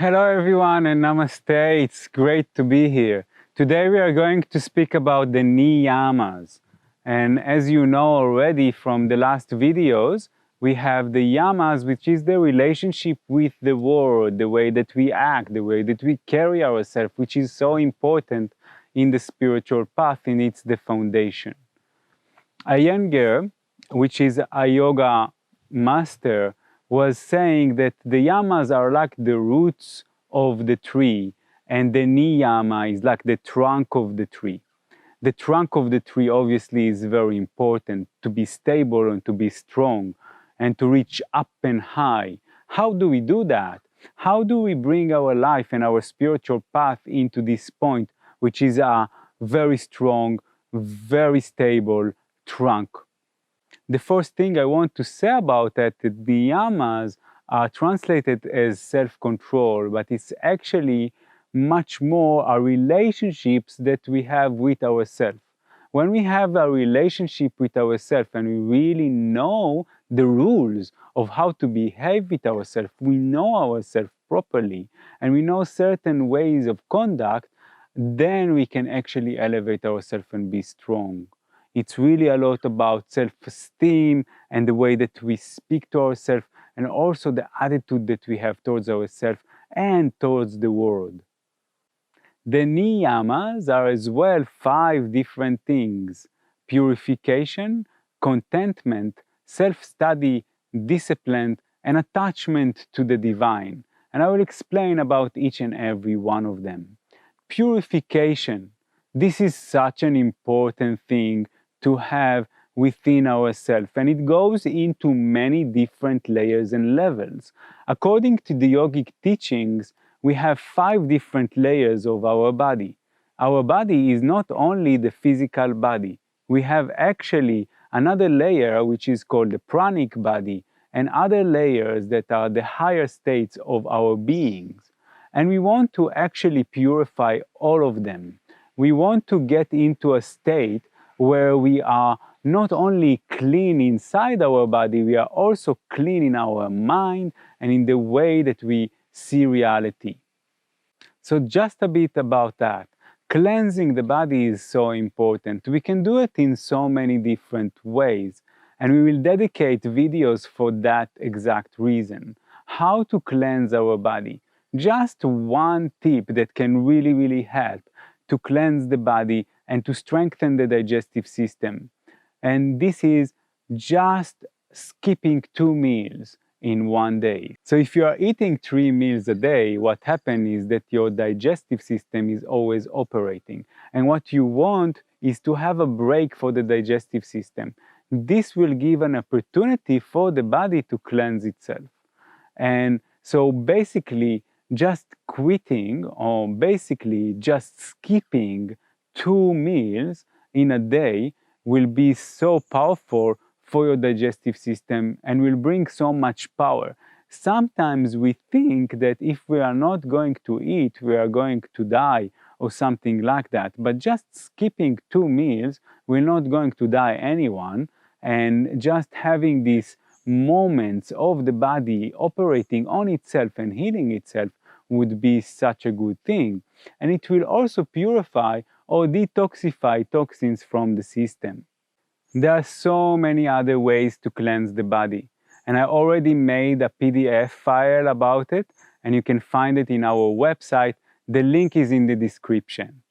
Hello everyone and Namaste, it's great to be here. Today we are going to speak about the Niyamas. And as you know already from the last videos, we have the Yamas, which is the relationship with the world, the way that we act, the way that we carry ourselves, which is so important in the spiritual path, and it's the foundation. Iyengar, which is a yoga master, was saying that the yamas are like the roots of the tree, and the niyama is like the trunk of the tree. The trunk of the tree obviously is very important to be stable and to be strong and to reach up and high. How do we do that? How do we bring our life and our spiritual path into this point, which is a very strong, very stable trunk? The first thing I want to say about that, the yamas are translated as self-control, but it's actually much more our relationships that we have with ourselves. When we have a relationship with ourselves and we really know the rules of how to behave with ourselves, we know ourselves properly, and we know certain ways of conduct, then we can actually elevate ourselves and be strong. It's really a lot about self-esteem and the way that we speak to ourselves, and also the attitude that we have towards ourselves and towards the world. The Niyamas are as well 5 different things: purification, contentment, self-study, discipline, and attachment to the divine. And I will explain about each and every one of them. Purification. This is such an important thing to have within ourselves, and it goes into many different layers and levels. According to the yogic teachings, we have 5 different layers of our body. Our body is not only the physical body. We have actually another layer which is called the pranic body, and other layers that are the higher states of our beings. And we want to actually purify all of them. We want to get into a state where we are not only clean inside our body, we are also clean in our mind and in the way that we see reality. So just a bit about that. Cleansing the body is so important. We can do it in so many different ways, and we will dedicate videos for that exact reason. How to cleanse our body. Just one tip that can really help to cleanse the body and to strengthen the digestive system. And this is just skipping 2 meals in one day. So if you are eating 3 meals a day, what happens is that your digestive system is always operating. And what you want is to have a break for the digestive system. This will give an opportunity for the body to cleanse itself. And so basically, just quitting or basically just skipping 2 meals in a day will be so powerful for your digestive system and will bring so much power. Sometimes we think that if we are not going to eat, we are going to die or something like that. But just skipping 2 meals, we're not going to die anyone. And just having these moments of the body operating on itself and healing itself would be such a good thing. And it will also purify or detoxify toxins from the system. There are so many other ways to cleanse the body, and I already made a PDF file about it, and you can find it in our website. The link is in the description.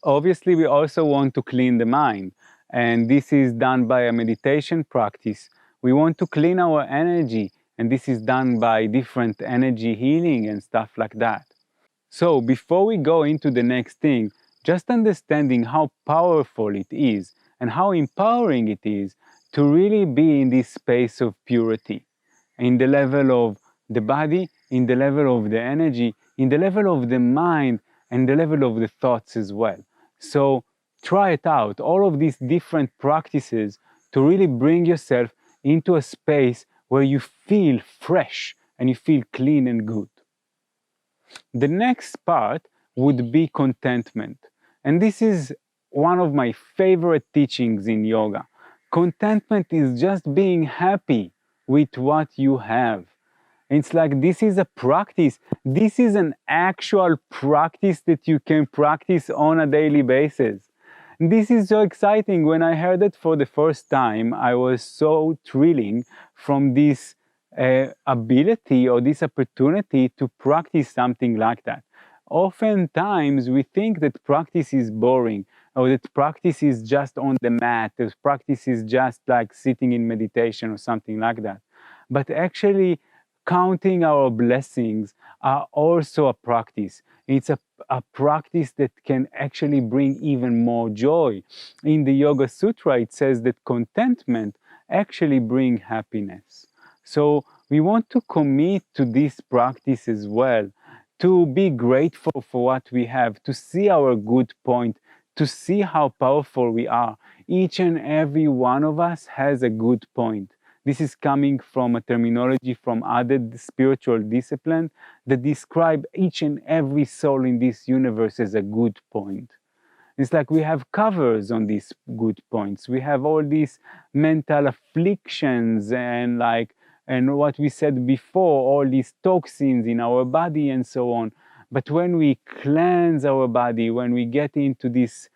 Obviously, we also want to clean the mind, and this is done by a meditation practice. We want to clean our energy, and this is done by different energy healing and stuff like that. So before we go into the next thing, just understanding how powerful it is and how empowering it is to really be in this space of purity, in the level of the body, in the level of the energy, in the level of the mind, and the level of the thoughts as well. So try it out, all of these different practices to really bring yourself into a space where you feel fresh and you feel clean and good. The next part would be contentment. And this is one of my favorite teachings in yoga. Contentment is just being happy with what you have. It's like this is a practice. This is an actual practice that you can practice on a daily basis. This is so exciting. When I heard it for the first time, I was so thrilling from this ability or this opportunity to practice something like that. Oftentimes, we think that practice is boring or that practice is just on the mat, that practice is just like sitting in meditation or something like that. But actually, counting our blessings are also a practice. It's a practice that can actually bring even more joy. In the Yoga Sutra, it says that contentment actually brings happiness. So we want to commit to this practice as well, to be grateful for what we have, to see our good point, to see how powerful we are. Each and every one of us has a good point. This is coming from a terminology from other spiritual disciplines that describe each and every soul in this universe as a good point. It's like we have covers on these good points. We have all these mental afflictions and what we said before, all these toxins in our body and so on. But when we cleanse our body, when we get into this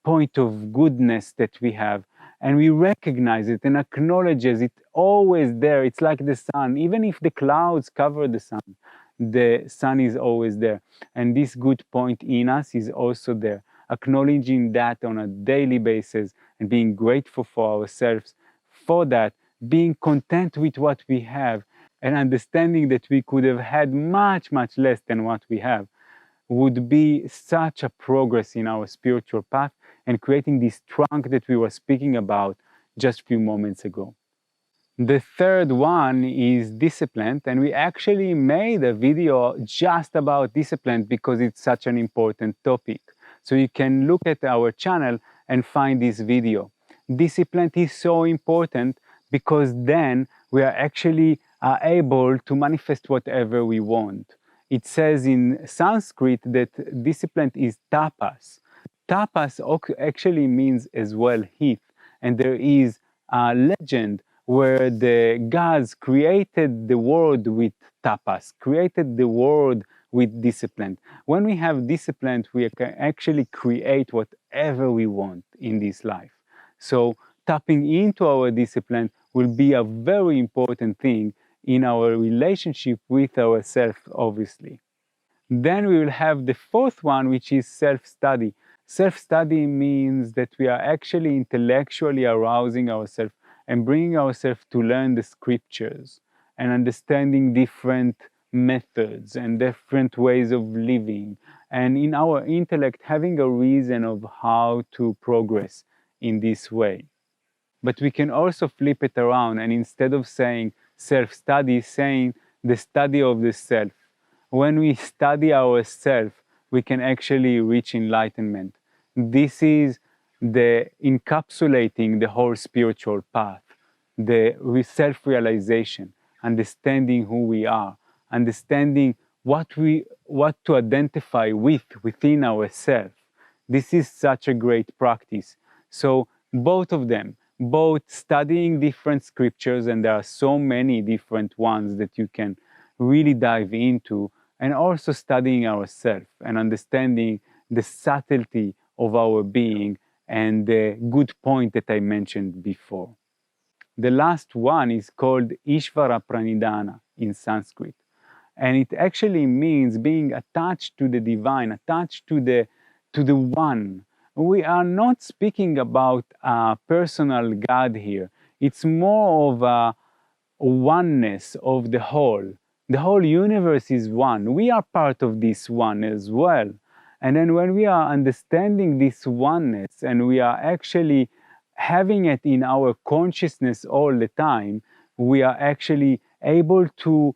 point of goodness that we have, and we recognize it and acknowledges it always there. It's like the sun. Even if the clouds cover the sun is always there. And this good point in us is also there. Acknowledging that on a daily basis and being grateful for ourselves for that, being content with what we have and understanding that we could have had much, much less than what we have would be such a progress in our spiritual path and creating this trunk that we were speaking about just a few moments ago. The third one is discipline, and we actually made a video just about discipline because it's such an important topic. So you can look at our channel and find this video. Discipline is so important because then we are actually able to manifest whatever we want. It says in Sanskrit that discipline is tapas. Tapas actually means as well heat, and there is a legend where the gods created the world with tapas, created the world with discipline. When we have discipline, we can actually create whatever we want in this life. So tapping into our discipline will be a very important thing in our relationship with ourselves, obviously. Then we will have the fourth one, which is self-study. Self-study means that we are actually intellectually arousing ourselves and bringing ourselves to learn the scriptures and understanding different methods and different ways of living. And in our intellect, having a reason of how to progress in this way. But we can also flip it around and instead of saying self-study, saying the study of the self. When we study ourselves, we can actually reach enlightenment. This is the encapsulating the whole spiritual path, the self-realization, understanding who we are, understanding what to identify with within ourselves. This is such a great practice. So both of them, both studying different scriptures, and there are so many different ones that you can really dive into, and also studying ourselves and understanding the subtlety of our being and the good point that I mentioned before. The last one is called Ishvara Pranidhana in Sanskrit. And it actually means being attached to the divine, attached to the one. We are not speaking about a personal God here. It's more of a oneness of the whole. The whole universe is one. We are part of this one as well. And then when we are understanding this oneness and we are actually having it in our consciousness all the time, we are actually able to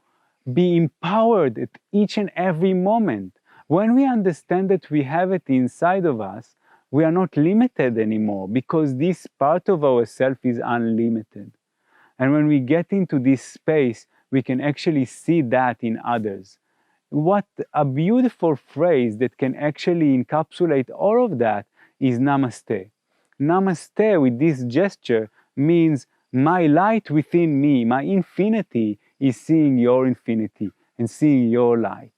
be empowered at each and every moment. When we understand that we have it inside of us, we are not limited anymore because this part of ourself is unlimited. And when we get into this space, we can actually see that in others. What a beautiful phrase that can actually encapsulate all of that is Namaste. Namaste with this gesture means my light within me, my infinity is seeing your infinity and seeing your light.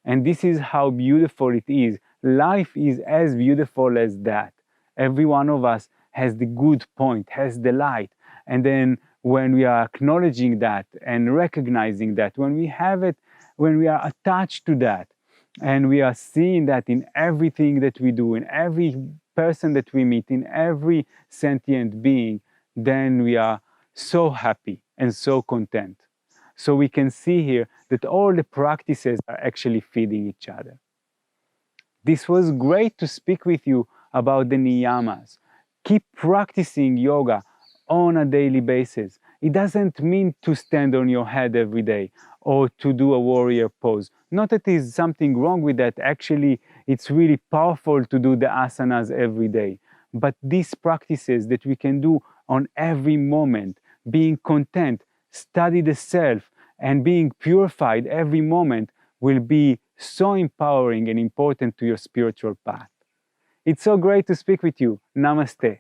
And this is how beautiful it is. Life is as beautiful as that. Every one of us has the good point, has the light. And then when we are acknowledging that and recognizing that, when we have it, when we are attached to that, and we are seeing that in everything that we do, in every person that we meet, in every sentient being, then we are so happy and so content. So we can see here that all the practices are actually feeding each other. This was great to speak with you about the Niyamas. Keep practicing yoga on a daily basis. It doesn't mean to stand on your head every day or to do a warrior pose. Not that there's something wrong with that. Actually, it's really powerful to do the asanas every day. But these practices that we can do on every moment, being content, study the self, and being purified every moment will be so empowering and important to your spiritual path. It's so great to speak with you. Namaste.